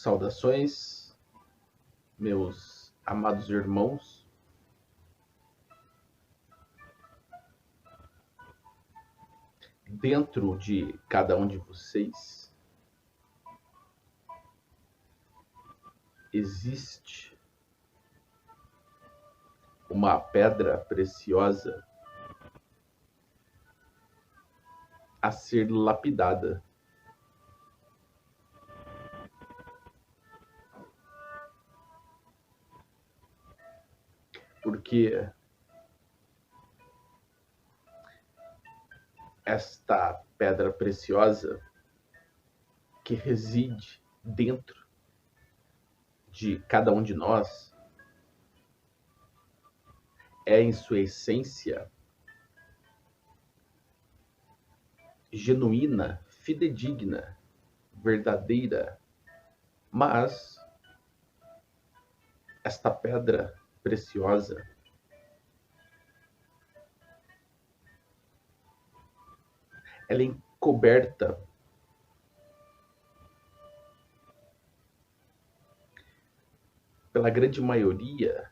Saudações, meus amados irmãos. Dentro de cada um de vocês existe uma pedra preciosa a ser lapidada. Porque esta pedra preciosa que reside dentro de cada um de nós é, em sua essência, genuína, fidedigna, verdadeira, mas esta pedra preciosa ela é encoberta pela grande maioria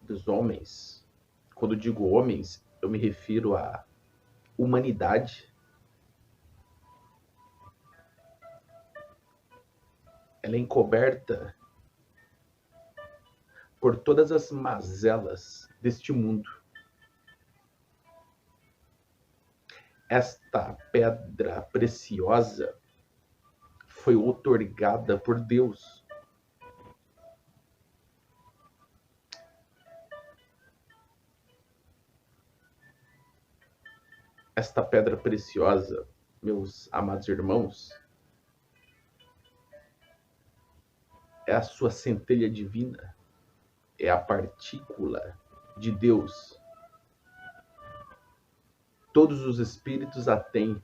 dos homens. Quando digo homens, eu me refiro à humanidade. Ela é encoberta por todas as mazelas deste mundo. Esta pedra preciosa foi outorgada por Deus. Esta pedra preciosa, meus amados irmãos, é a sua centelha divina, é a partícula de Deus. Todos os espíritos a têm,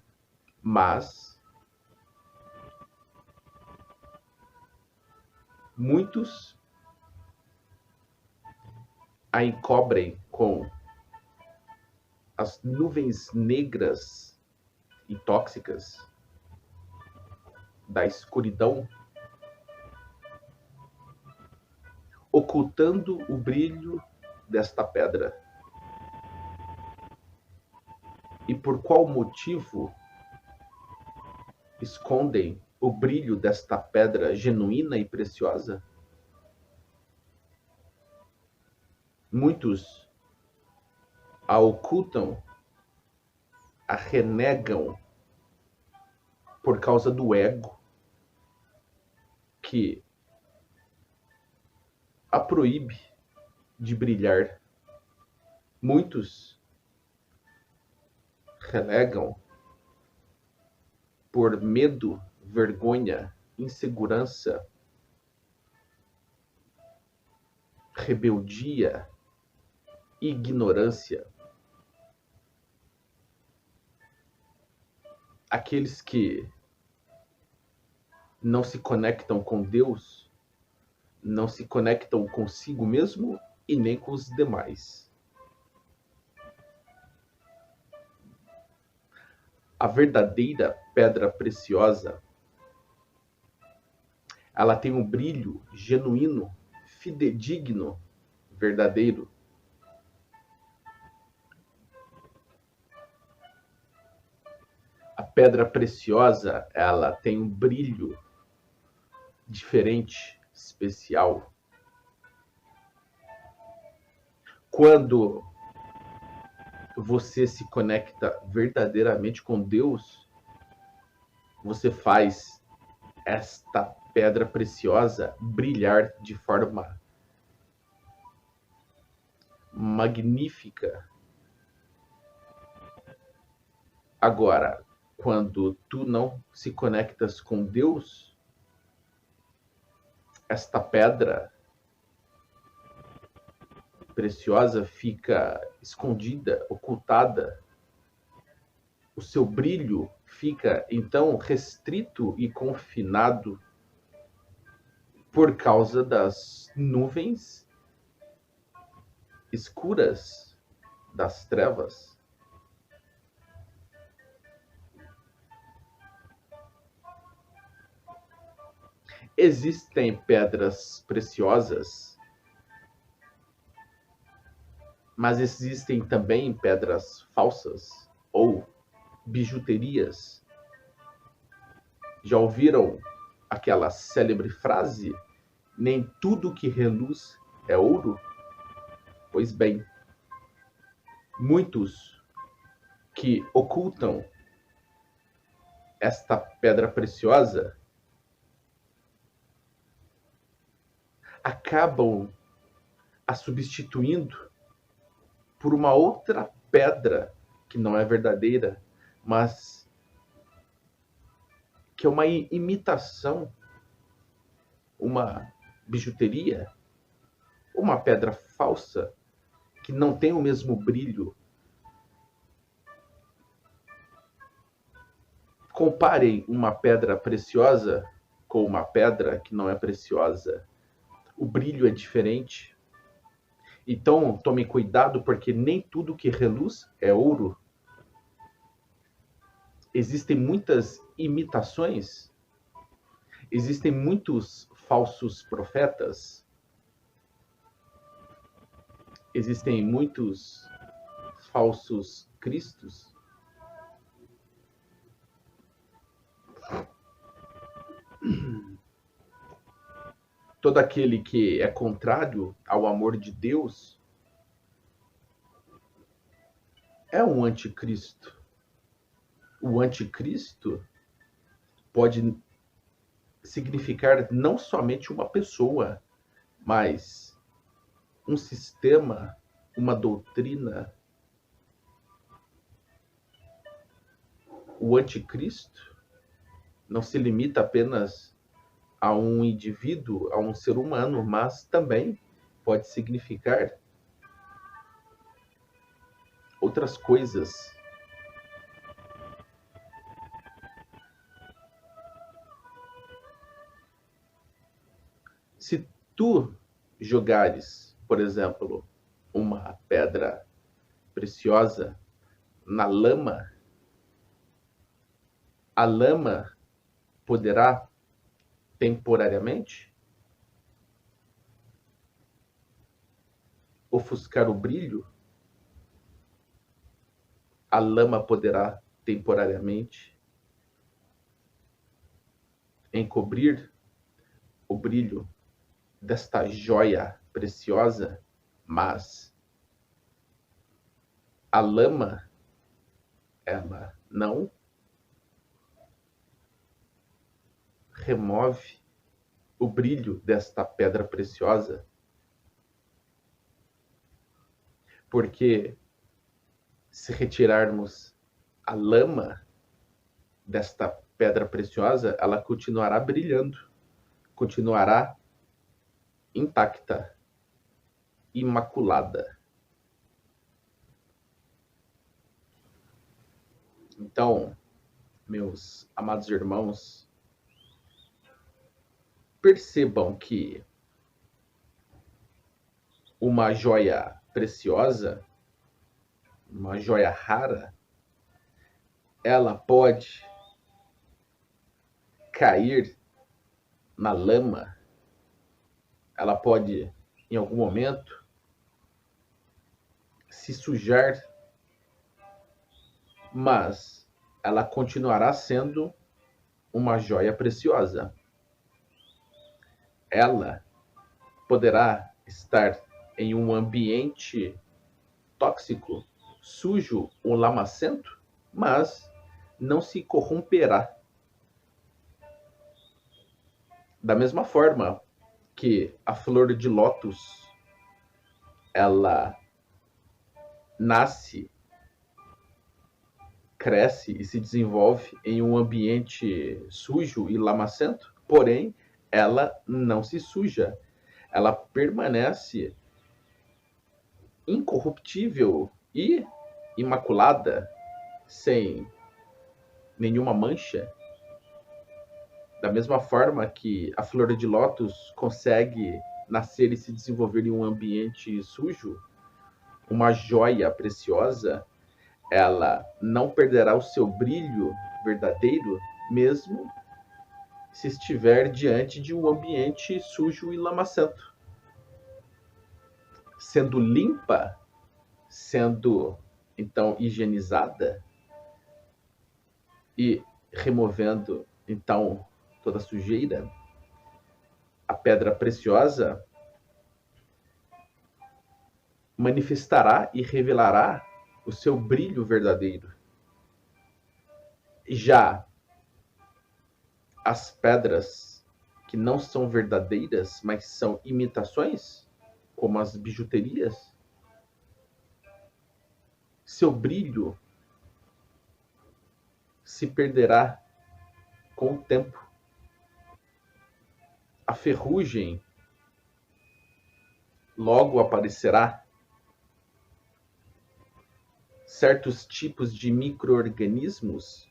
mas muitos a encobrem com as nuvens negras e tóxicas da escuridão, ocultando o brilho desta pedra. E por qual motivo escondem o brilho desta pedra genuína e preciosa? Muitos a ocultam, a renegam por causa do ego, que a proíbe de brilhar. Muitos relegam por medo, vergonha, insegurança, rebeldia, ignorância. Aqueles que não se conectam com Deus, não se conectam consigo mesmo e nem com os demais. A verdadeira pedra preciosa, ela tem um brilho genuíno, fidedigno, verdadeiro. A pedra preciosa, ela tem um brilho diferente, especial. Quando você se conecta verdadeiramente com Deus, você faz esta pedra preciosa brilhar de forma magnífica. Agora, quando tu não se conectas com Deus, esta pedra preciosa fica escondida, ocultada. O seu brilho fica, então, restrito e confinado por causa das nuvens escuras das trevas. Existem pedras preciosas, mas existem também pedras falsas ou bijuterias. Já ouviram aquela célebre frase: nem tudo que reluz é ouro? Pois bem, muitos que ocultam esta pedra preciosa acabam a substituindo por uma outra pedra que não é verdadeira, mas que é uma imitação, uma bijuteria, uma pedra falsa que não tem o mesmo brilho. Comparem uma pedra preciosa com uma pedra que não é preciosa. O brilho é diferente. Então, tome cuidado, porque nem tudo que reluz é ouro. Existem muitas imitações, existem muitos falsos profetas, existem muitos falsos cristos. Todo aquele que é contrário ao amor de Deus é um anticristo. O anticristo pode significar não somente uma pessoa, mas um sistema, uma doutrina. O anticristo não se limita apenas a um indivíduo, a um ser humano, mas também pode significar outras coisas. Se tu jogares, por exemplo, uma pedra preciosa na lama, a lama poderá temporariamente ofuscar o brilho, a lama poderá temporariamente encobrir o brilho desta joia preciosa, mas a lama, ela não remove o brilho desta pedra preciosa, porque se retirarmos a lama desta pedra preciosa, ela continuará brilhando, continuará intacta, imaculada. Então, meus amados irmãos, percebam que uma joia preciosa, uma joia rara, ela pode cair na lama, ela pode, em algum momento, se sujar, mas ela continuará sendo uma joia preciosa. Ela poderá estar em um ambiente tóxico, sujo ou lamacento, mas não se corromperá. Da mesma forma que a flor de lótus, ela nasce, cresce e se desenvolve em um ambiente sujo e lamacento, porém, ela não se suja. Ela permanece incorruptível e imaculada, sem nenhuma mancha. Da mesma forma que a flor de lótus consegue nascer e se desenvolver em um ambiente sujo, uma joia preciosa, ela não perderá o seu brilho verdadeiro, mesmo se estiver diante de um ambiente sujo e lamacento. Sendo limpa, sendo então higienizada e removendo então toda a sujeira, a pedra preciosa manifestará e revelará o seu brilho verdadeiro. Já as pedras que não são verdadeiras, mas são imitações, como as bijuterias, seu brilho se perderá com o tempo. A ferrugem logo aparecerá. Certos tipos de micro-organismos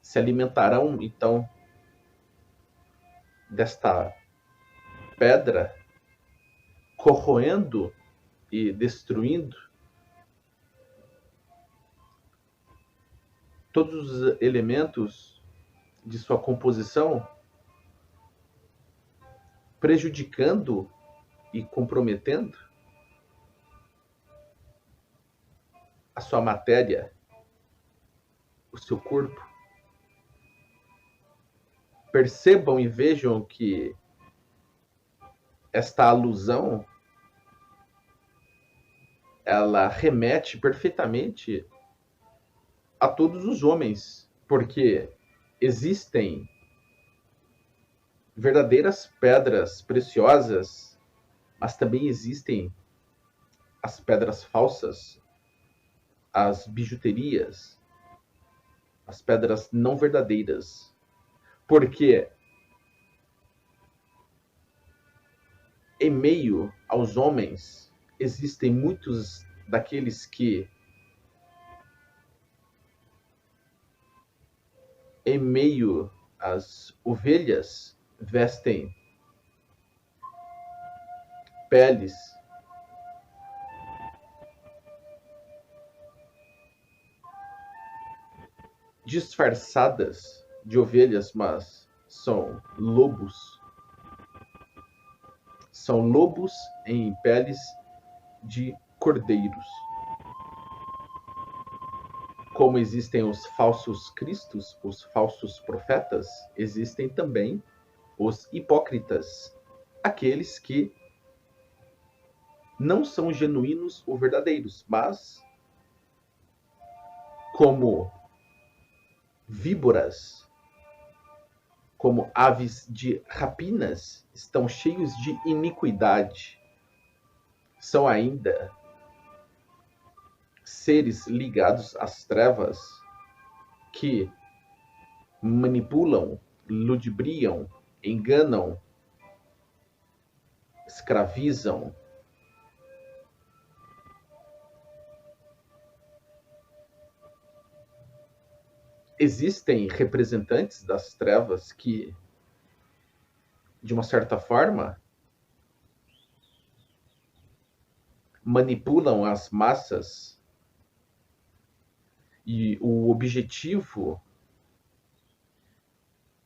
se alimentarão, então, desta pedra, corroendo e destruindo todos os elementos de sua composição, prejudicando e comprometendo a sua matéria, o seu corpo. Percebam e vejam que esta alusão ela remete perfeitamente a todos os homens, porque existem verdadeiras pedras preciosas, mas também existem as pedras falsas, as bijuterias, as pedras não verdadeiras. Porque em meio aos homens existem muitos daqueles que, em meio às ovelhas, vestem peles disfarçadas de ovelhas, mas são lobos. São lobos em peles de cordeiros. Como existem os falsos cristos, os falsos profetas, existem também os hipócritas, aqueles que não são genuínos ou verdadeiros, mas como víboras, como aves de rapinas, estão cheios de iniquidade. São ainda seres ligados às trevas que manipulam, ludibriam, enganam, escravizam. Existem representantes das trevas que, de uma certa forma, manipulam as massas, e o objetivo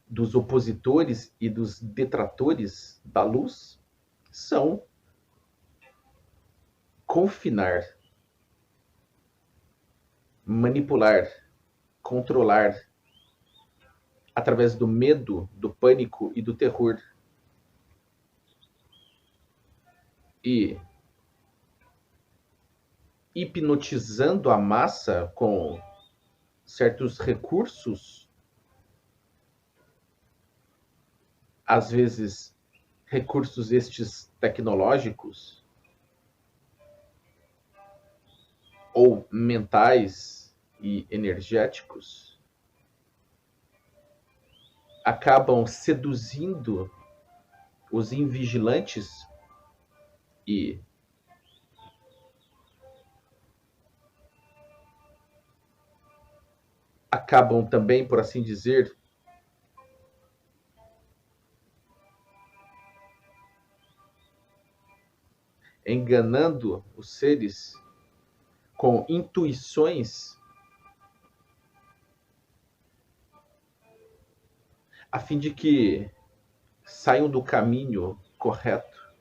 dos opositores e dos detratores da luz são confinar, manipular, controlar através do medo, do pânico e do terror. E hipnotizando a massa com certos recursos, às vezes recursos estes tecnológicos ou mentais e energéticos, acabam seduzindo os invigilantes e acabam também, por assim dizer, enganando os seres com intuições a fim de que saiam do caminho correto.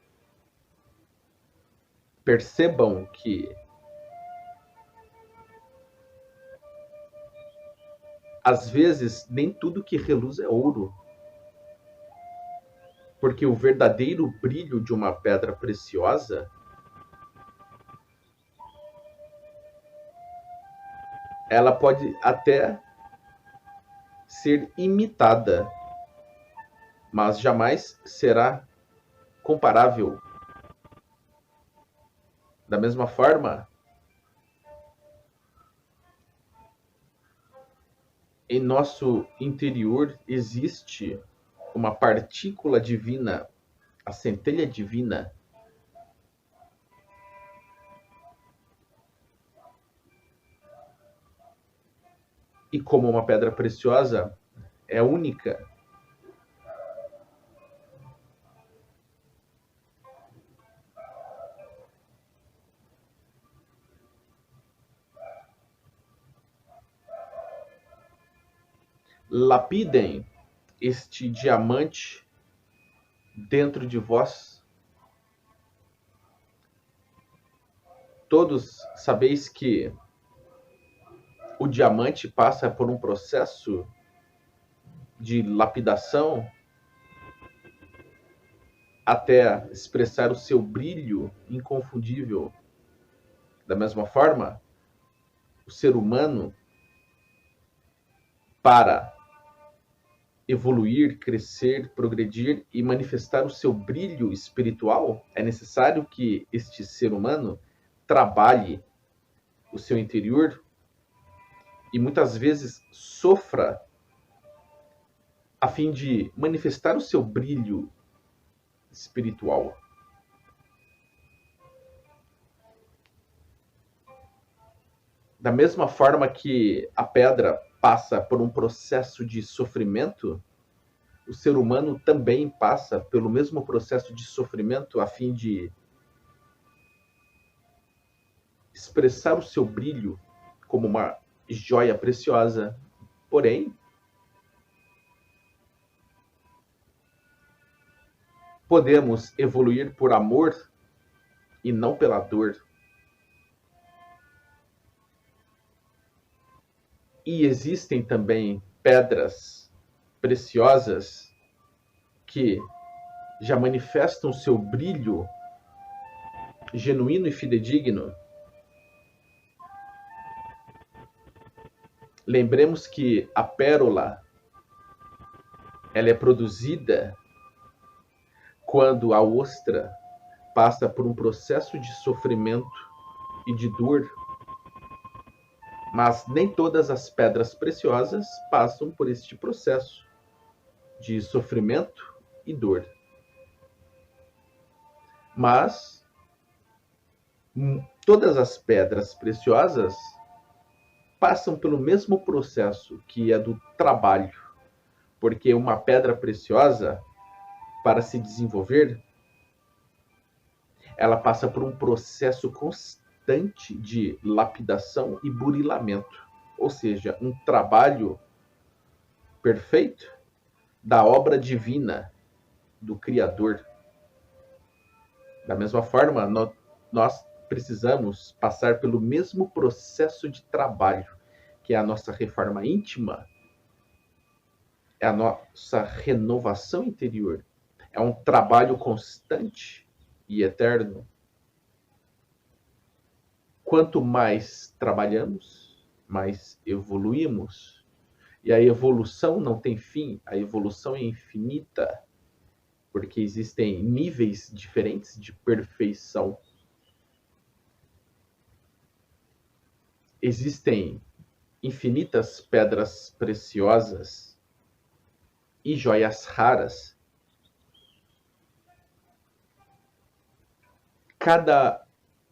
Percebam que às vezes nem tudo que reluz é ouro, porque o verdadeiro brilho de uma pedra preciosa ela pode até ser imitada, mas jamais será comparável. Da mesma forma, em nosso interior existe uma partícula divina, a centelha divina, e como uma pedra preciosa é única, lapidem este diamante dentro de vós. Todos sabeis que o diamante passa por um processo de lapidação até expressar o seu brilho inconfundível. Da mesma forma, o ser humano, para evoluir, crescer, progredir e manifestar o seu brilho espiritual, é necessário que este ser humano trabalhe o seu interior e muitas vezes sofra a fim de manifestar o seu brilho espiritual. Da mesma forma que a pedra passa por um processo de sofrimento, o ser humano também passa pelo mesmo processo de sofrimento a fim de expressar o seu brilho como uma joia preciosa. Porém, podemos evoluir por amor e não pela dor. E existem também pedras preciosas que já manifestam seu brilho genuíno e fidedigno. Lembremos que a pérola ela é produzida quando a ostra passa por um processo de sofrimento e de dor. Mas nem todas as pedras preciosas passam por este processo de sofrimento e dor. Mas todas as pedras preciosas passam pelo mesmo processo, que é do trabalho. Porque uma pedra preciosa, para se desenvolver, ela passa por um processo constante de lapidação e burilamento, ou seja, um trabalho perfeito da obra divina do Criador. Da mesma forma, nós precisamos passar pelo mesmo processo de trabalho, que é a nossa reforma íntima, é a nossa renovação interior, é um trabalho constante e eterno. Quanto mais trabalhamos, mais evoluímos. E a evolução não tem fim, a evolução é infinita, porque existem níveis diferentes de perfeição. Existem infinitas pedras preciosas e joias raras. Cada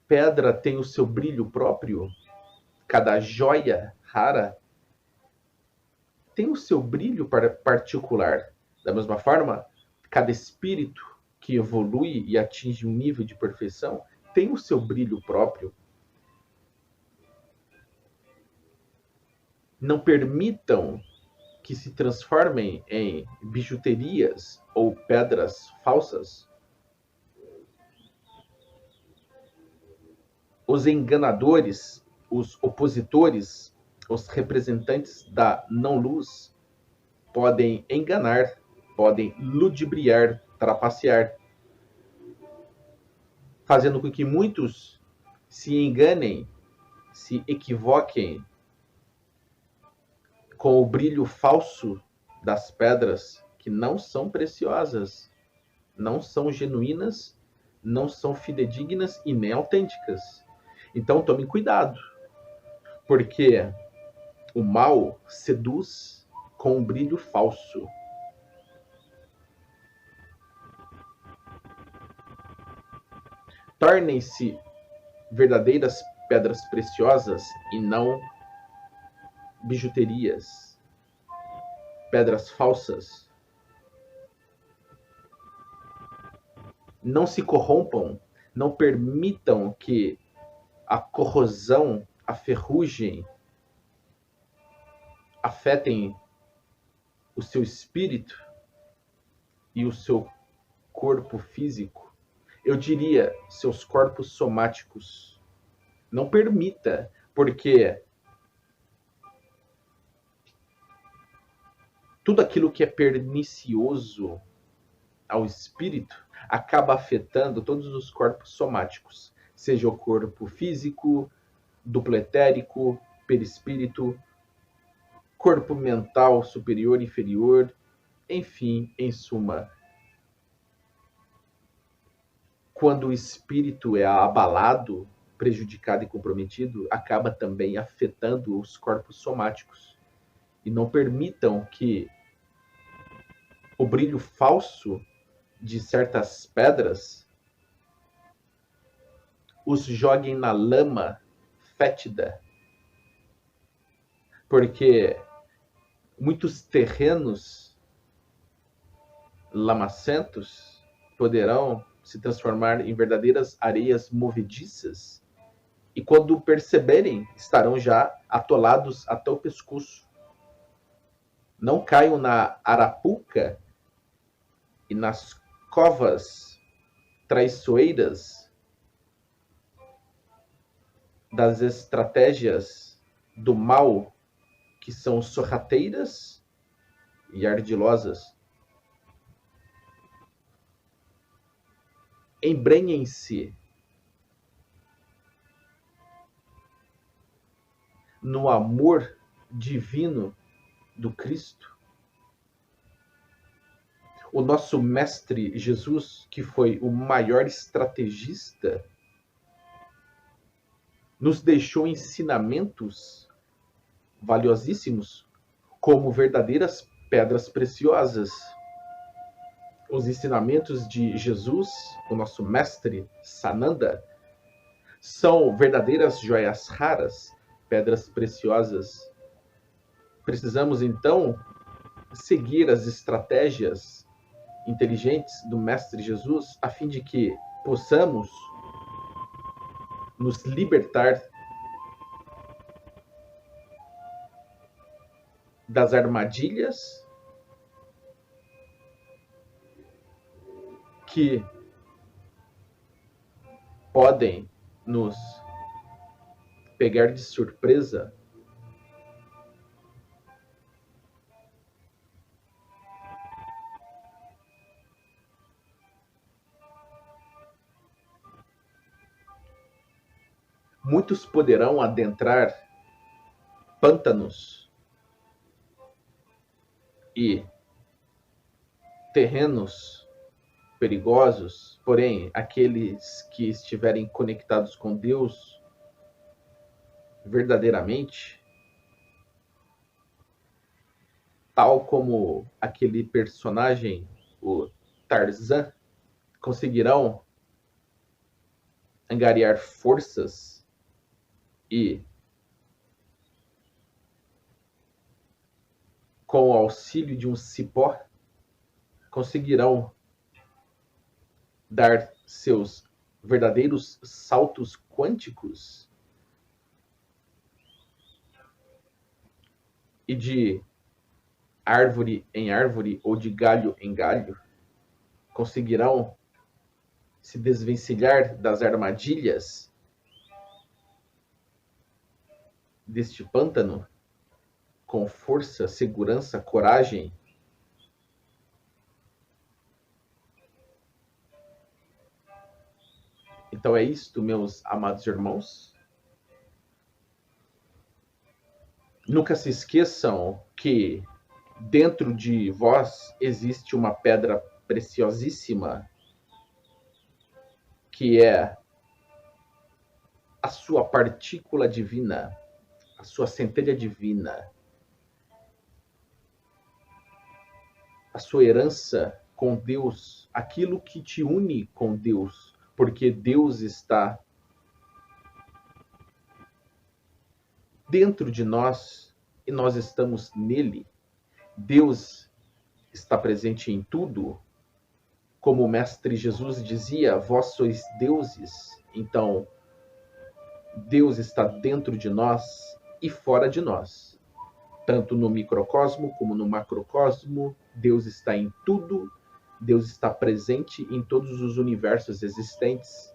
pedra tem o seu brilho próprio, cada joia rara tem o seu brilho particular. Da mesma forma, cada espírito que evolui e atinge um nível de perfeição tem o seu brilho próprio. Não permitam que se transformem em bijuterias ou pedras falsas, os enganadores, os opositores, os representantes da não-luz podem enganar, podem ludibriar, trapacear, fazendo com que muitos se enganem, se equivoquem com o brilho falso das pedras que não são preciosas, não são genuínas, não são fidedignas e nem autênticas. Então tome cuidado, porque o mal seduz com um brilho falso. Tornem-se verdadeiras pedras preciosas e não bijuterias, pedras falsas. Não se corrompam, não permitam que a corrosão, a ferrugem afetem o seu espírito e o seu corpo físico. Eu diria, seus corpos somáticos. Não permita, porque tudo aquilo que é pernicioso ao espírito acaba afetando todos os corpos somáticos, seja o corpo físico, duplo etérico, perispírito, corpo mental superior, inferior, enfim, em suma. Quando o espírito é abalado, prejudicado e comprometido, acaba também afetando os corpos somáticos. E não permitam que o brilho falso de certas pedras os joguem na lama fétida, porque muitos terrenos lamacentos poderão se transformar em verdadeiras areias movediças e quando perceberem estarão já atolados até o pescoço. Não caiam na arapuca e nas covas traiçoeiras das estratégias do mal, que são sorrateiras e ardilosas. Embrenhem-se no amor divino do Cristo. O nosso mestre Jesus, que foi o maior estrategista, nos deixou ensinamentos valiosíssimos como verdadeiras pedras preciosas. Os ensinamentos de Jesus, o nosso mestre Sananda, são verdadeiras joias raras, pedras preciosas. Precisamos então seguir as estratégias inteligentes do mestre Jesus a fim de que possamos nos libertar das armadilhas que podem nos pegar de surpresa. Muitos poderão adentrar pântanos e terrenos perigosos, porém, aqueles que estiverem conectados com Deus verdadeiramente, tal como aquele personagem, o Tarzan, conseguirão angariar forças e, com o auxílio de um cipó, conseguirão dar seus verdadeiros saltos quânticos e de árvore em árvore ou de galho em galho, conseguirão se desvencilhar das armadilhas deste pântano com força, segurança, coragem? Então é isto, meus amados irmãos. Nunca se esqueçam que dentro de vós existe uma pedra preciosíssima, que é a sua partícula divina, a sua centelha divina, a sua herança com Deus, aquilo que te une com Deus, porque Deus está dentro de nós e nós estamos nele. Deus está presente em tudo. Como o Mestre Jesus dizia, vós sois deuses. Então, Deus está dentro de nós e fora de nós. Tanto no microcosmo como no macrocosmo, Deus está em tudo. Deus está presente em todos os universos existentes.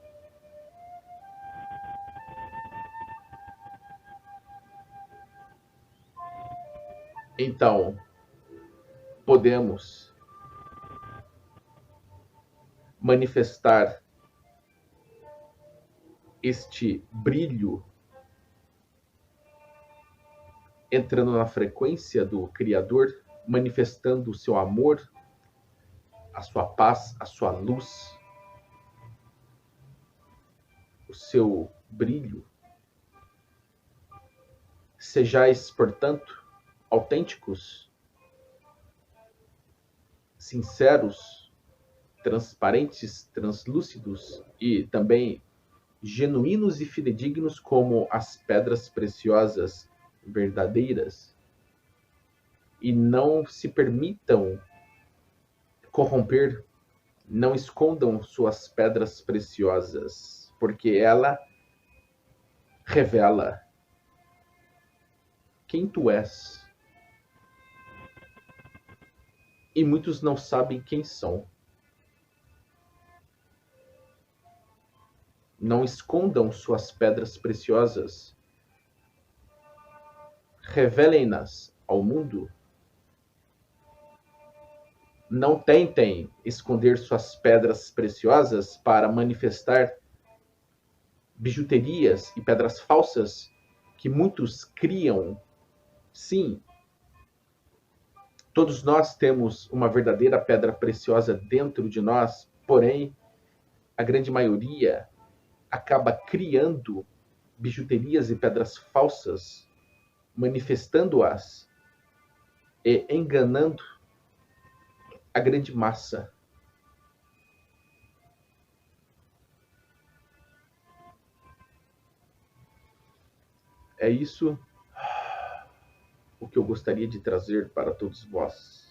Então, podemos manifestar este brilho entrando na frequência do Criador, manifestando o seu amor, a sua paz, a sua luz, o seu brilho. Sejais, portanto, autênticos, sinceros, transparentes, translúcidos e também genuínos e fidedignos como as pedras preciosas verdadeiras. E não se permitam corromper, não escondam suas pedras preciosas, porque ela revela quem tu és. E muitos não sabem quem são. Não escondam suas pedras preciosas. Revelem-nas ao mundo. Não tentem esconder suas pedras preciosas para manifestar bijuterias e pedras falsas que muitos criam. Sim, todos nós temos uma verdadeira pedra preciosa dentro de nós, porém, a grande maioria acaba criando bijuterias e pedras falsas, manifestando-as e enganando a grande massa. É isso o que eu gostaria de trazer para todos vós.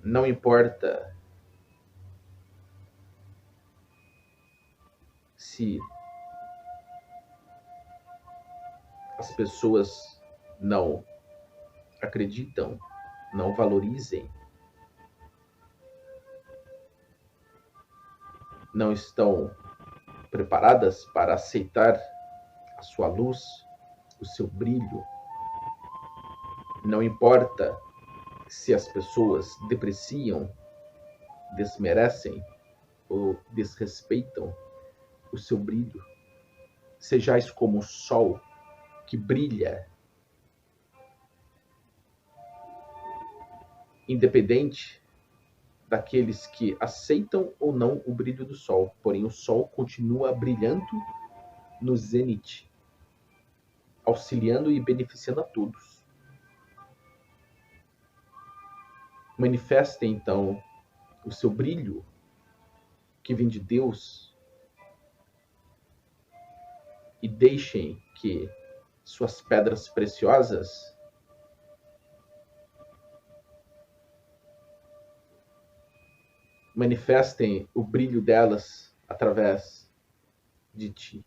Não importa se as pessoas não acreditam, não valorizem, não estão preparadas para aceitar a sua luz, o seu brilho. Não importa se as pessoas depreciam, desmerecem ou desrespeitam o seu brilho. Sejais como o sol que brilha, independente daqueles que aceitam ou não o brilho do sol. Porém, o sol continua brilhando no zênite, auxiliando e beneficiando a todos. Manifestem, então, o seu brilho, que vem de Deus, e deixem que suas pedras preciosas manifestem o brilho delas através de ti.